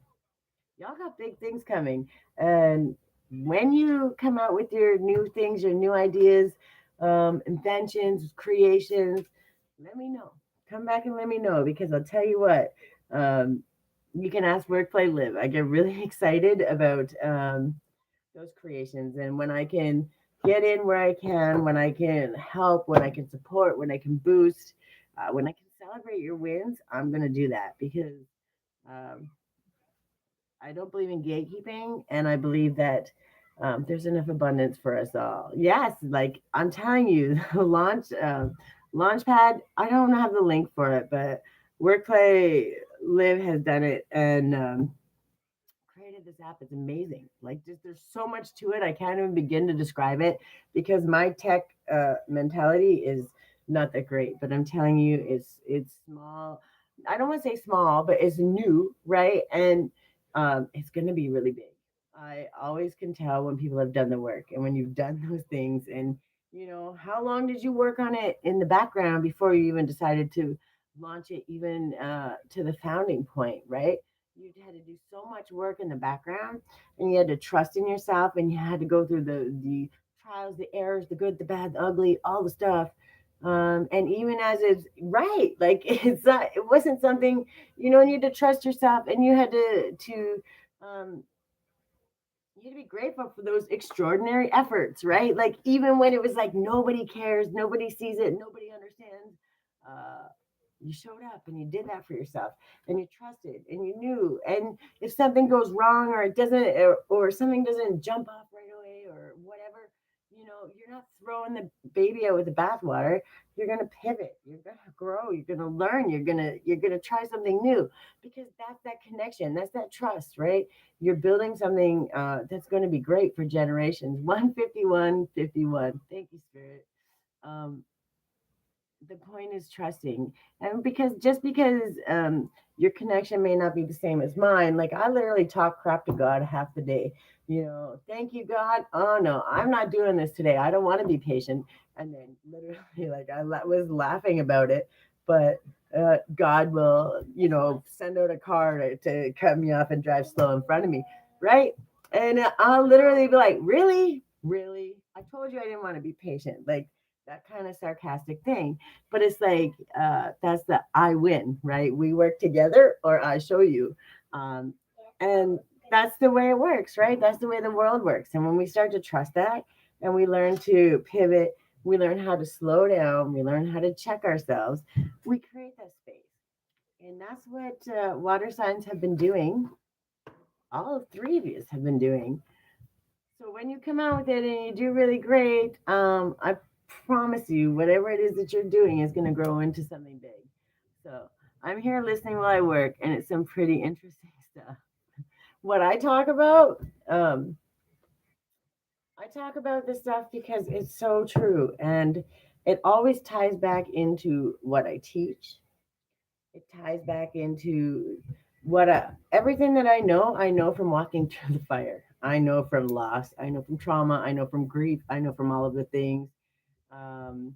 Y'all got big things coming. And when you come out with your new things, your new ideas, inventions, creations, let me know. Come back and let me know because I'll tell you what. Um, you can ask work, play, live. I get really excited about those creations, and when I can get in where I can, when I can help, when I can support, when I can boost, when I can celebrate your wins, I'm gonna do that because um, I don't believe in gatekeeping, and I believe that there's enough abundance for us all. Yes, like I'm telling you, the launchpad. I don't have the link for it, but Work Play Live has done it, and created this app. It's amazing. Like, just there's so much to it. I can't even begin to describe it because my tech mentality is not that great. But I'm telling you, it's small. I don't want to say small, but it's new, right? And it's going to be really big. I always can tell when people have done the work and when you've done those things. And how long did you work on it in the background before you even decided to launch it, even to the founding point, right? You had to do so much work in the background, and you had to trust in yourself, and you had to go through the trials, the errors, the good, the bad, the ugly, all the stuff. And even as it's right, like it's not, it wasn't something, you had to trust yourself, and you had to um, you had to be grateful for those extraordinary efforts, right? Like even when it was like nobody cares, nobody sees it, nobody understands. Uh, you showed up and you did that for yourself, and you trusted and you knew. And if something goes wrong, or it doesn't, or something doesn't jump off right away or whatever, you're not throwing the baby out with the bathwater. You're going to pivot, you're going to grow, you're going to learn, you're going to try something new, because that's that connection, that's that trust, right? You're building something that's going to be great for generations. 15151. Thank you, Spirit. um, the point is trusting, and because your connection may not be the same as mine. Like I literally talk crap to God half the day. Thank you, God. Oh no, I'm not doing this today. I don't want to be patient. And then literally, like was laughing about it, but God will, send out a car to cut me off and drive slow in front of me, right? And I'll literally be like, really, really, I told you I didn't want to be patient, like that kind of sarcastic thing. But it's like that's the I win, right? We work together, or I show you. And that's the way it works, right? That's the way the world works. And when we start to trust that, and we learn to pivot, we learn how to slow down, we learn how to check ourselves, we create that space. And that's what water signs have been doing. All three of you have been doing. So when you come out with it and you do really great, I promise you, whatever it is that you're doing is going to grow into something big. So I'm here listening while I work, and it's some pretty interesting stuff. What um, I talk about this stuff because it's so true, and it always ties back into what I teach. It ties back into everything that I know from walking through the fire. I know from loss. I know from trauma. I know from grief. I know from all of the things. Um,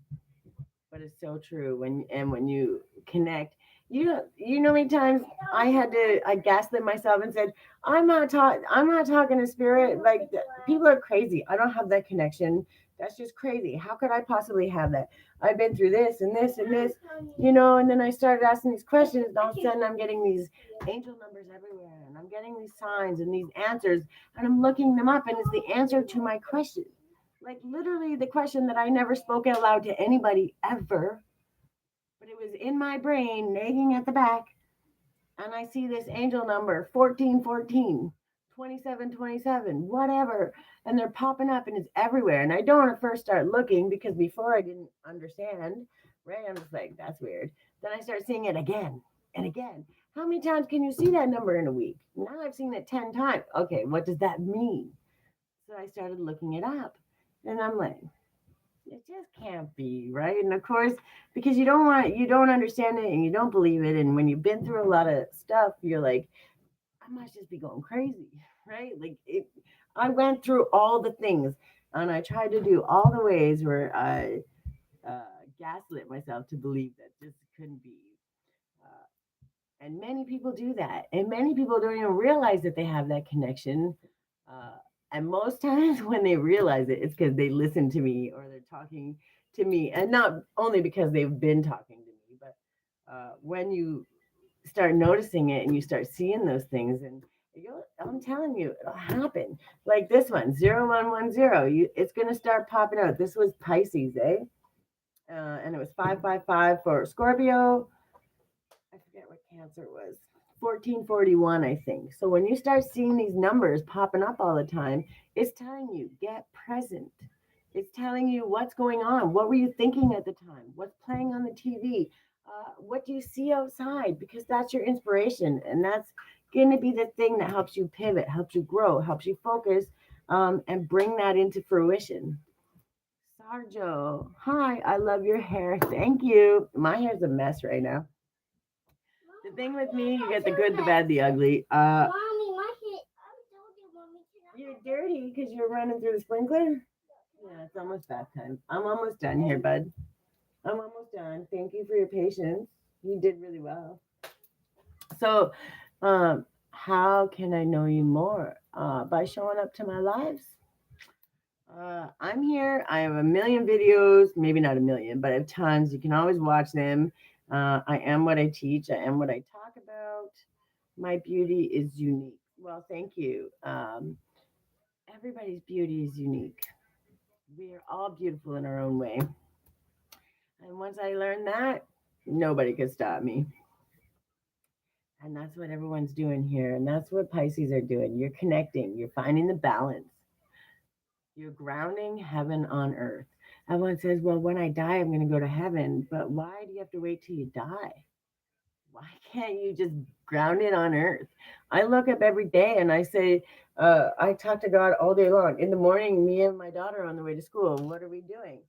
but it's so true when you connect. You know many times I gaslit myself and said, I'm not talking to spirit. Like people are crazy. I don't have that connection. That's just crazy. How could I possibly have that? I've been through this and this and this, and then I started asking these questions, and all of a sudden I'm getting these angel numbers everywhere, and I'm getting these signs and these answers, and I'm looking them up, and it's the answer to my question. Like literally the question that I never spoke out loud to anybody ever, but it was in my brain, nagging at the back. And I see this angel number 1414, 2727, whatever. And they're popping up, and it's everywhere. And I don't want to first start looking because before I didn't understand, right? I'm just like, that's weird. Then I start seeing it again and again. How many times can you see that number in a week? Now I've seen it 10 times. Okay, what does that mean? So I started looking it up. And I'm like, It just can't be, right? And of course, because you don't understand it and you don't believe it. And when you've been through a lot of stuff, you're like, I must just be going crazy, right? Like I went through all the things and I tried to do all the ways where I gaslit myself to believe that this couldn't be. Uh, and many people do that. And many people don't even realize that they have that connection. Uh, and most times when they realize it, it's because they listen to me or they're talking to me. And not only because they've been talking to me, but when you start noticing it and you start seeing those things and I'm telling you, it'll happen. Like this one, 0110. It's gonna start popping out. This was Pisces, eh? And it was 555 for Scorpio. I forget what Cancer was. 1441, I think. So when you start seeing these numbers popping up all the time, it's telling you get present. It's telling you what's going on. What were you thinking at the time? What's playing on the TV? What do you see outside? Because that's your inspiration, and that's going to be the thing that helps you pivot, helps you grow, helps you focus, and bring that into fruition. Sarjo, hi, I love your hair. Thank you. My hair's a mess right now. The thing with me, you get the good, the bad, the ugly. Mommy, my hair. I told you, mommy, can I You're have it? dirty because you're running through the sprinkler. Yeah, it's almost bath time. I'm almost done here, bud. I'm almost done. Thank you for your patience. You did really well. So, how can I know you more? By showing up to my lives. I'm here. I have a million videos, maybe not a million, but I have tons. You can always watch them. I am what I teach. I am what I talk about. My beauty is unique. Well, thank you. Everybody's beauty is unique. We are all beautiful in our own way. And once I learned that, nobody could stop me. And that's what everyone's doing here. And that's what Pisces are doing. You're connecting, you're finding the balance, you're grounding heaven on earth. Everyone says, well, when I die, I'm going to go to heaven. But why do you have to wait till you die? Why can't you just ground it on earth? I look up every day and I say, I talk to God all day long. In the morning, me and my daughter are on the way to school. What are we doing?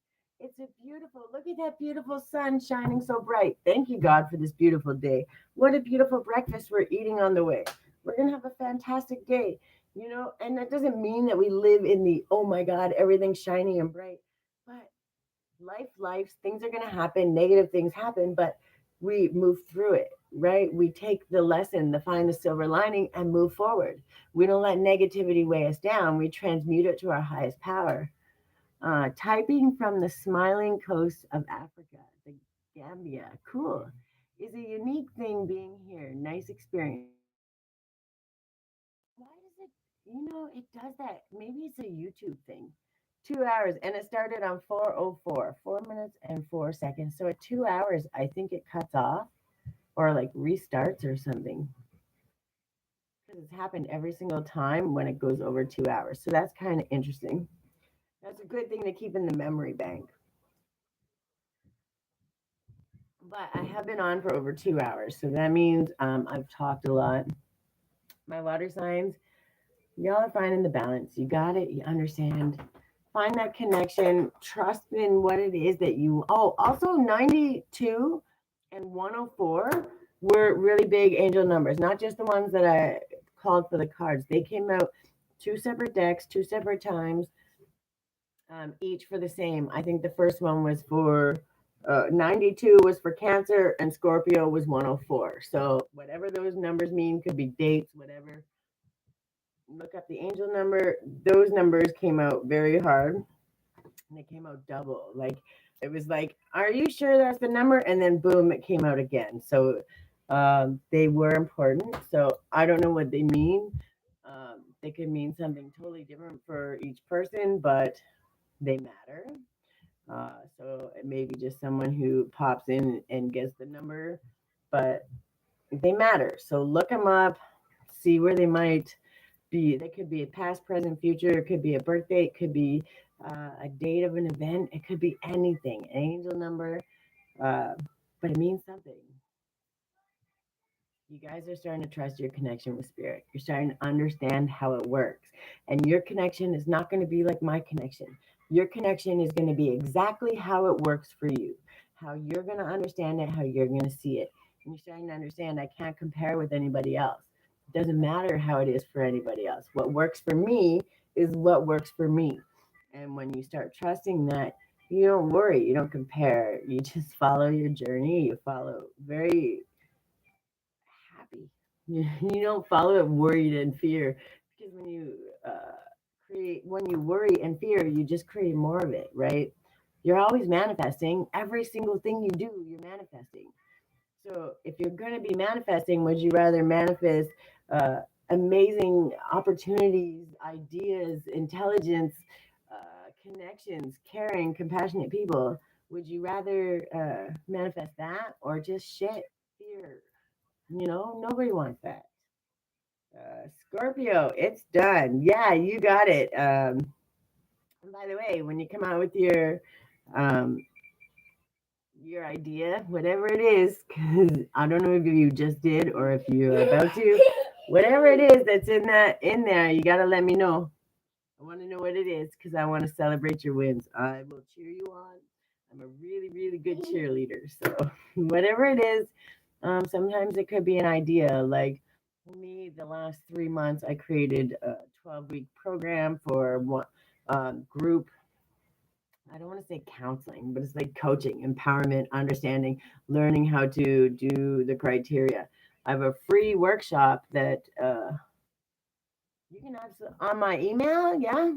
It's a beautiful, look at that beautiful sun shining so bright. Thank you, God, for this beautiful day. What a beautiful breakfast we're eating on the way. We're going to have a fantastic day, and that doesn't mean that we live in the, oh my God, everything's shining and bright. But life, things are going to happen, negative things happen, but we move through it, right? We take the lesson, the find the silver lining, and move forward. We don't let negativity weigh us down. We transmute it to our highest power. Typing from the smiling coast of Africa, the Gambia, cool, is a unique thing being here. Nice experience. Why does it, it does that? Maybe it's a YouTube thing. 2 hours, and it started on 4:04, 4 minutes and 4 seconds. So at 2 hours, I think it cuts off or like restarts or something because it's happened every single time when it goes over 2 hours. So that's kind of interesting. That's a good thing to keep in the memory bank. But I have been on for over 2 hours. So that means I've talked a lot. My water signs, y'all are finding the balance. You got it. You understand. Find that connection. Trust in what it is that you. Oh, also 92 and 104 were really big angel numbers, not just the ones that I called for the cards. They came out two separate decks, two separate times, each for the same. I think the first one was for 92 was for Cancer and Scorpio was 104. So whatever those numbers mean, could be dates, whatever. Look up the angel number. Those numbers came out very hard and they came out double. Like it was like, are you sure that's the number? And then boom, it came out again. So they were important. So I don't know what they mean. They could mean something totally different for each person, but they matter. So it may be just someone who pops in and gets the number, but they matter. So look them up, see where they might be. They could be a past, present, future. It could be a birthday. It could be a date of an event. It could be anything, an angel number, uh, but it means something. You guys are starting to trust your connection with spirit. You're starting to understand how it works. And your connection is not going to be like my connection. Your connection is going to be exactly how it works for you, how you're going to understand it, how you're going to see it. And you're starting to understand I can't compare with anybody else. It doesn't matter how it is for anybody else. What works for me is what works for me. And when you start trusting that, you don't worry, you don't compare, you just follow your journey, you follow very happy. You don't follow it worried and fear because when you worry and fear, you just create more of it, right? You're always manifesting. Every single thing you do, you're manifesting. So if you're going to be manifesting, would you rather manifest uh, amazing opportunities, ideas, intelligence, connections, caring, compassionate people? Would you rather manifest that or just shit, fear? Nobody wants that. Scorpio, it's done. Yeah, you got it. And by the way, when you come out with um, your idea, whatever it is, because I don't know if you just did or if you're about to, whatever it is that's in there, you gotta let me know. I want to know what it is because I want to celebrate your wins. I will cheer you on. I'm a really, really good cheerleader. So whatever it is, sometimes it could be an idea. Like for me, the last 3 months, I created a 12-week program for one group. I don't want to say counseling, but it's like coaching, empowerment, understanding, learning how to do the criteria. I have a free workshop that you can have on my email. Yeah.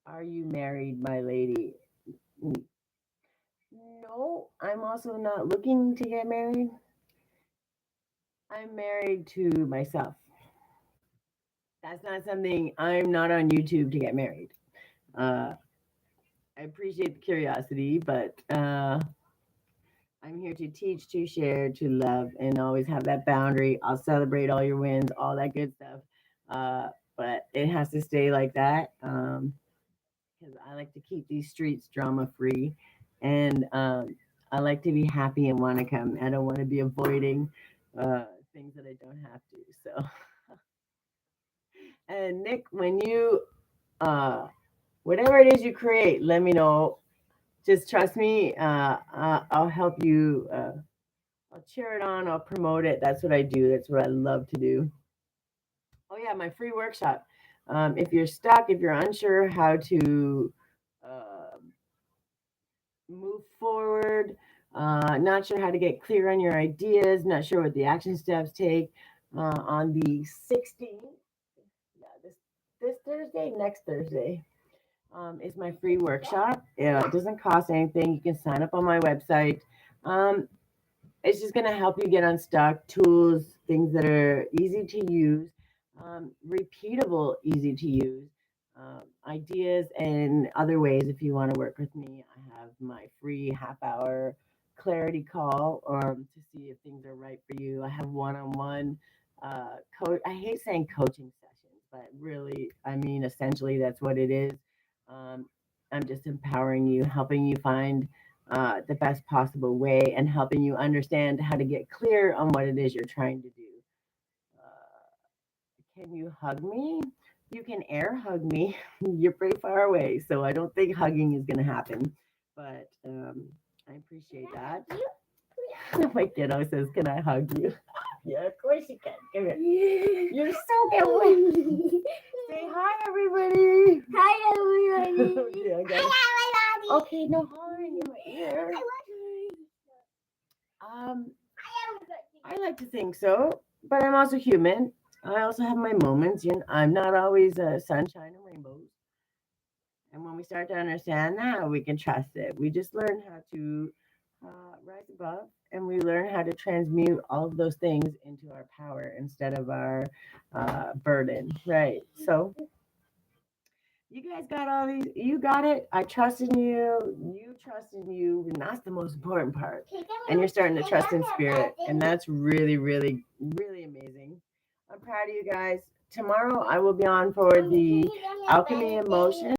Are you married, my lady? No, I'm also not looking to get married. I'm married to myself. That's not something I'm not on YouTube to get married. Uh, I appreciate the curiosity, but I'm here to teach, to share, to love, and always have that boundary. I'll celebrate all your wins, all that good stuff. Uh, but it has to stay like that because I like to keep these streets drama free. And I like to be happy and want to come. I don't want to be avoiding things that I don't have to. So, and Nick, when uh, whatever it is you create, let me know. Just trust me. I'll help you. I'll cheer it on. I'll promote it. That's what I do. That's what I love to do. Oh yeah, my free workshop. If you're stuck, if you're unsure how to uh, move forward, not sure how to get clear on your ideas, not sure what the action steps take, on the 16th, yeah, this Thursday, next Thursday, is my free workshop. Yeah, it doesn't cost anything. You can sign up on my website. Um, it's just going to help you get unstuck, tools, things that are easy to use, repeatable, easy to use, ideas and other ways. If you want to work with me, I have my free half-hour clarity call to see if things are right for you. I have one-on-one coach. I hate saying coaching sessions, but really, I mean, essentially, that's what it is. Um, I'm just empowering you, helping you find the best possible way and helping you understand how to get clear on what it is you're trying to do. Can you hug me? You can air hug me. You're pretty far away, so I don't think hugging is going to happen. But I appreciate that. My kiddo says, "Can I hug you?" Yeah, of course you can. Come here. You're so good. Say hi, everybody. Hi, everybody. Okay, I got it. Hi, everybody. Okay, no hollering in my ear. Um, I like to think so, but I'm also human. I also have my moments. I'm not always sunshine and rainbows. And when we start to understand that, we can trust it. We just learn how to rise above, and we learn how to transmute all of those things into our power instead of our burden. Right. So you guys got all these. You got it. I trust in you. You trust in you. And that's the most important part. And you're starting to trust in spirit. And that's really, really, really amazing. I'm proud of you guys. Tomorrow I will be on for the Alchemy Emotion.